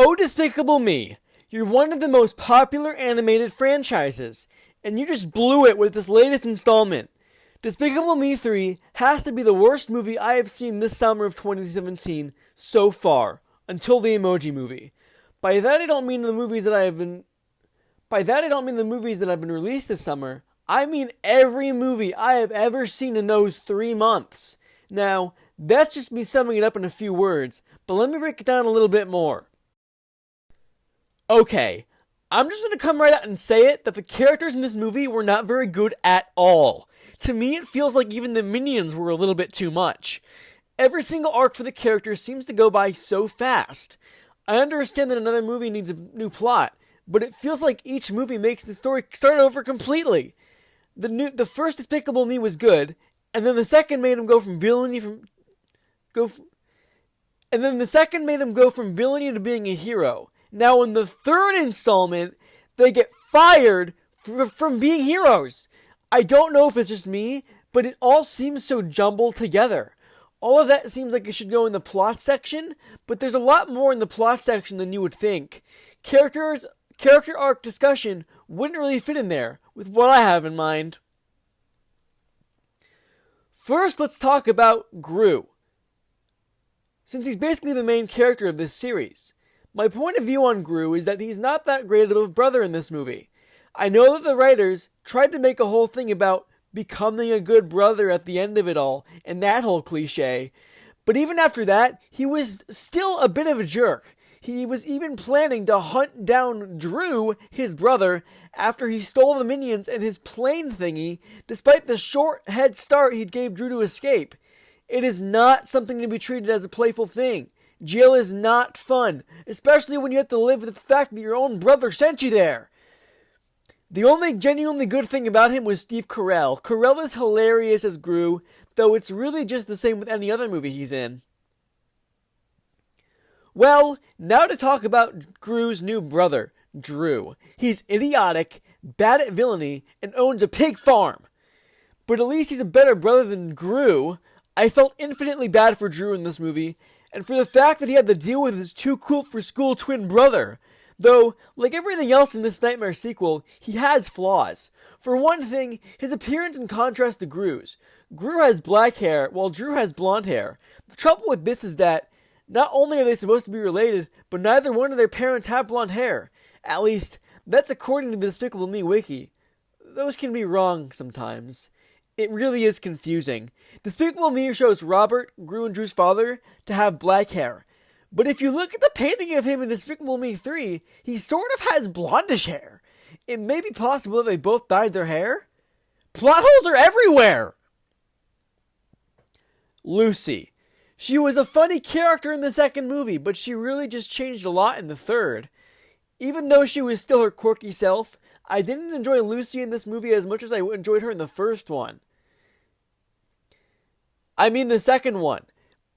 Oh, Despicable Me, you're one of the most popular animated franchises, and you just blew it with this latest installment. Despicable Me 3 has to be the worst movie I have seen this summer of 2017 so far, until the Emoji Movie. By that I don't mean the movies that have been released this summer. I mean every movie I have ever seen in those 3 months. Now, that's just me summing it up in a few words, but let me break it down a little bit more. Okay, I'm just going to come right out and say it that the characters in this movie were not very good at all. To me, it feels like even the minions were a little bit too much. Every single arc for the characters seems to go by so fast. I understand that another movie needs a new plot, but it feels like each movie makes the story start over completely. The first Despicable Me was good, and then the second made him go from villainy to being a hero. Now in the third installment, they get fired from being heroes. I don't know if it's just me, but it all seems so jumbled together. All of that seems like it should go in the plot section, but there's a lot more in the plot section than you would think. Character arc discussion wouldn't really fit in there, with what I have in mind. First, let's talk about Gru, since he's basically the main character of this series. My point of view on Gru is that he's not that great of a brother in this movie. I know that the writers tried to make a whole thing about becoming a good brother at the end of it all, and that whole cliche, but even after that, he was still a bit of a jerk. He was even planning to hunt down Drew, his brother, after he stole the minions and his plane thingy, despite the short head start he gave Drew to escape. It is not something to be treated as a playful thing. Jail is not fun, especially when you have to live with the fact that your own brother sent you there. The only genuinely good thing about him was Steve Carell. Carell is hilarious as Gru, though it's really just the same with any other movie he's in. Well, now to talk about Gru's new brother, Drew. He's idiotic, bad at villainy, and owns a pig farm. But at least he's a better brother than Gru. I felt infinitely bad for Drew in this movie, and for the fact that he had to deal with his too-cool-for-school twin brother. Though, like everything else in this Nightmare sequel, he has flaws. For one thing, his appearance in contrast to Gru's. Gru has black hair, while Drew has blonde hair. The trouble with this is that not only are they supposed to be related, but neither one of their parents have blonde hair. At least, that's according to the Despicable Me wiki. Those can be wrong sometimes. It really is confusing. Despicable Me shows Robert, Gru and Drew's father, to have black hair. But if you look at the painting of him in Despicable Me 3, he sort of has blondish hair. It may be possible that they both dyed their hair. Plot holes are everywhere! Lucy. She was a funny character in the second movie, but she really just changed a lot in the third. Even though she was still her quirky self, I didn't enjoy Lucy in this movie as much as I enjoyed her in the first one. I mean the second one.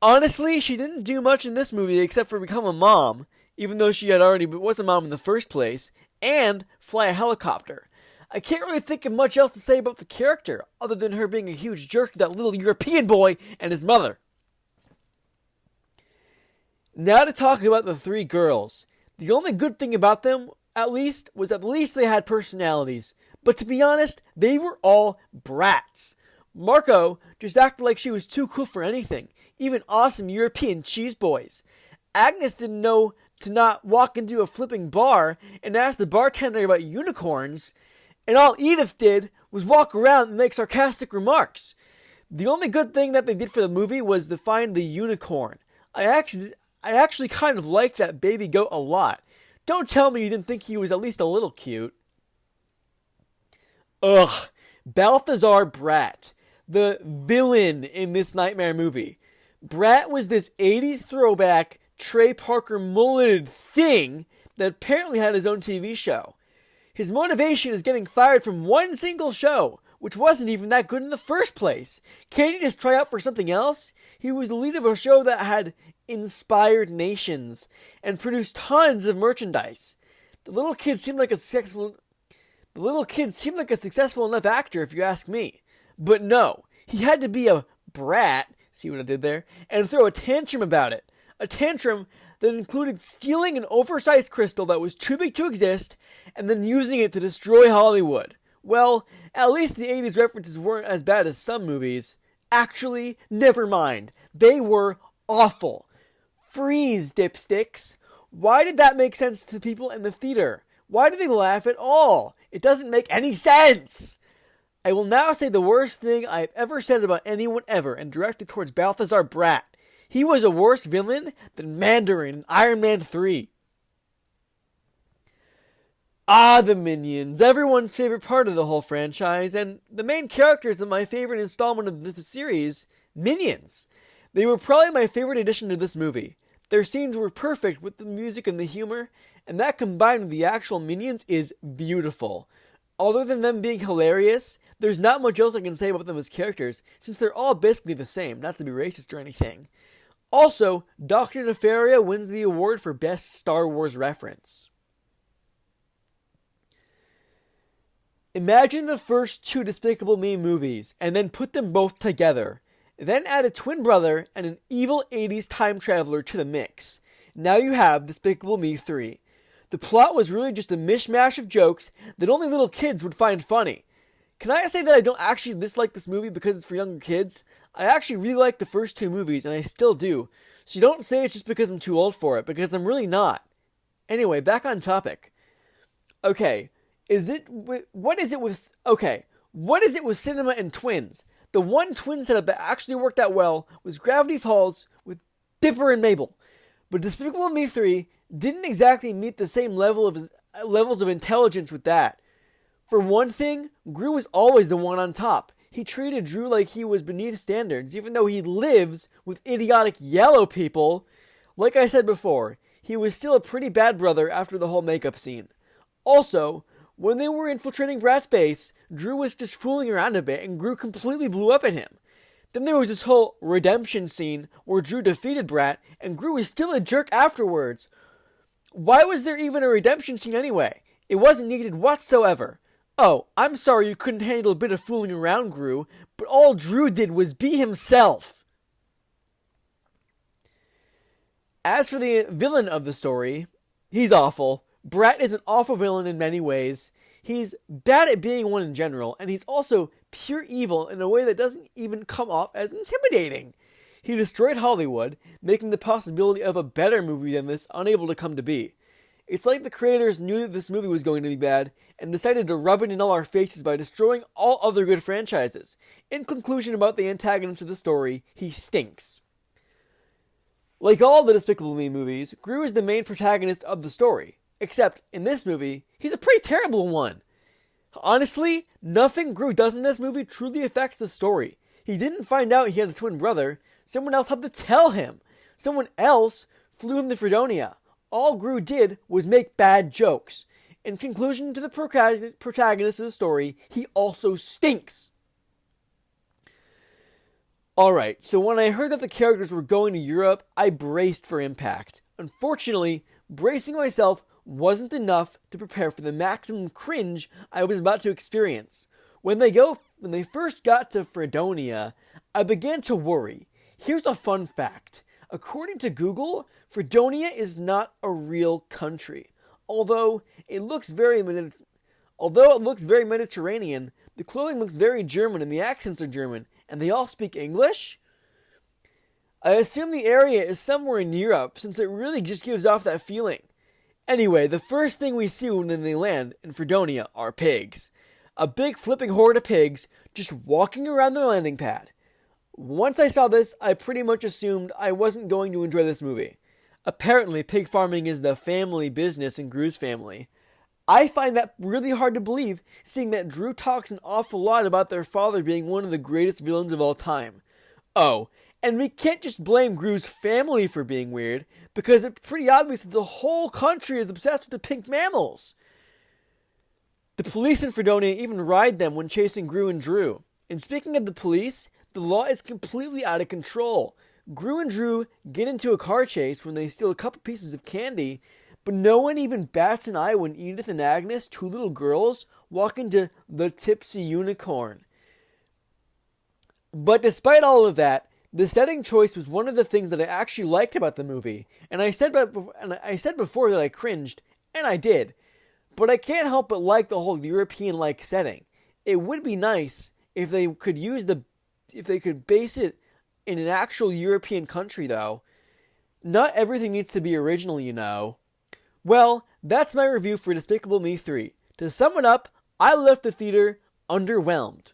Honestly, she didn't do much in this movie except for become a mom, even though she had already was a mom in the first place, and fly a helicopter. I can't really think of much else to say about the character, other than her being a huge jerk to that little European boy and his mother. Now to talk about the three girls. The only good thing about them, was at least they had personalities. But to be honest, they were all brats. Marco just acted like she was too cool for anything, even awesome European cheese boys. Agnes didn't know to not walk into a flipping bar and ask the bartender about unicorns, and all Edith did was walk around and make sarcastic remarks. The only good thing that they did for the movie was to find the unicorn. I actually kind of liked that baby goat a lot. Don't tell me you didn't think he was at least a little cute. Ugh, Balthazar Brat, the villain in this Nightmare movie. Brat was this 80s throwback Trey Parker mulleted thing that apparently had his own TV show. His motivation is getting fired from one single show, which wasn't even that good in the first place. Can't he just try out for something else? He was the lead of a show that had inspired nations and produced tons of merchandise. The little kid seemed like a successful enough actor, if you ask me. But no, he had to be a brat, see what I did there, and throw a tantrum about it. A tantrum that included stealing an oversized crystal that was too big to exist and then using it to destroy Hollywood. Well, at least the 80s references weren't as bad as some movies. Actually, never mind. They were awful. Freeze, dipsticks. Why did that make sense to people in the theater? Why did they laugh at all? It doesn't make any sense. I will now say the worst thing I've ever said about anyone ever and direct it towards Balazar Brat. He was a worse villain than Mandarin in Iron Man 3. Ah, the Minions, everyone's favorite part of the whole franchise, and the main characters of my favorite installment of this series, Minions. They were probably my favorite addition to this movie. Their scenes were perfect with the music and the humor, and that combined with the actual Minions is beautiful. Other than them being hilarious, there's not much else I can say about them as characters, since they're all basically the same, not to be racist or anything. Also, Dr. Nefaria wins the award for Best Star Wars Reference. Imagine the first two Despicable Me movies, and then put them both together. Then add a twin brother and an evil 80s time traveler to the mix. Now you have Despicable Me 3. The plot was really just a mishmash of jokes that only little kids would find funny. Can I say that I don't actually dislike this movie because it's for younger kids? I actually really like the first two movies, and I still do. So don't say it's just because I'm too old for it, because I'm really not. Anyway, back on topic. Okay. What is it with cinema and twins? The one twin setup that actually worked out well was Gravity Falls with Dipper and Mabel. But Despicable Me 3 didn't exactly meet the same levels of intelligence with that. For one thing, Gru was always the one on top. He treated Drew like he was beneath standards, even though he lives with idiotic yellow people. Like I said before, he was still a pretty bad brother after the whole makeup scene. Also, when they were infiltrating Brat's base, Drew was just fooling around a bit and Gru completely blew up at him. Then there was this whole redemption scene where Drew defeated Brat and Gru was still a jerk afterwards. Why was there even a redemption scene anyway? It wasn't needed whatsoever. Oh, I'm sorry you couldn't handle a bit of fooling around, Gru, but all Drew did was be himself. As for the villain of the story, he's awful. Brat is an awful villain in many ways. He's bad at being one in general, and he's also pure evil in a way that doesn't even come off as intimidating. He destroyed Hollywood, making the possibility of a better movie than this unable to come to be. It's like the creators knew that this movie was going to be bad, and decided to rub it in all our faces by destroying all other good franchises. In conclusion about the antagonist of the story, he stinks. Like all the Despicable Me movies, Gru is the main protagonist of the story. Except, in this movie, he's a pretty terrible one. Honestly, nothing Gru does in this movie truly affects the story. He didn't find out he had a twin brother. Someone else had to tell him. Someone else flew him to Fredonia. All Gru did was make bad jokes. In conclusion to the protagonist of the story, he also stinks. Alright, so when I heard that the characters were going to Europe, I braced for impact. Unfortunately, bracing myself wasn't enough to prepare for the maximum cringe I was about to experience. When they first got to Fredonia, I began to worry. Here's a fun fact. According to Google, Fredonia is not a real country. Although it looks very Mediterranean, the clothing looks very German and the accents are German, and they all speak English? I assume the area is somewhere in Europe, since it really just gives off that feeling. Anyway, the first thing we see when they land in Fredonia are pigs. A big flipping horde of pigs just walking around the landing pad. Once I saw this, I pretty much assumed I wasn't going to enjoy this movie. Apparently, pig farming is the family business in Gru's family. I find that really hard to believe, seeing that Drew talks an awful lot about their father being one of the greatest villains of all time. Oh, and we can't just blame Gru's family for being weird, because it's pretty obvious that the whole country is obsessed with the pink mammals. The police in Fredonia even ride them when chasing Gru and Drew. And speaking of the police, the law is completely out of control. Gru and Drew get into a car chase when they steal a couple pieces of candy, but no one even bats an eye when Edith and Agnes, two little girls, walk into the Tipsy Unicorn. But despite all of that, The setting choice was one of the things that I actually liked about the movie, and I said before that I cringed, and I did. But I can't help but like the whole European-like setting. It would be nice if they could base it in an actual European country, though. Not everything needs to be original, you know. Well, that's my review for Despicable Me 3. To sum it up, I left the theater underwhelmed.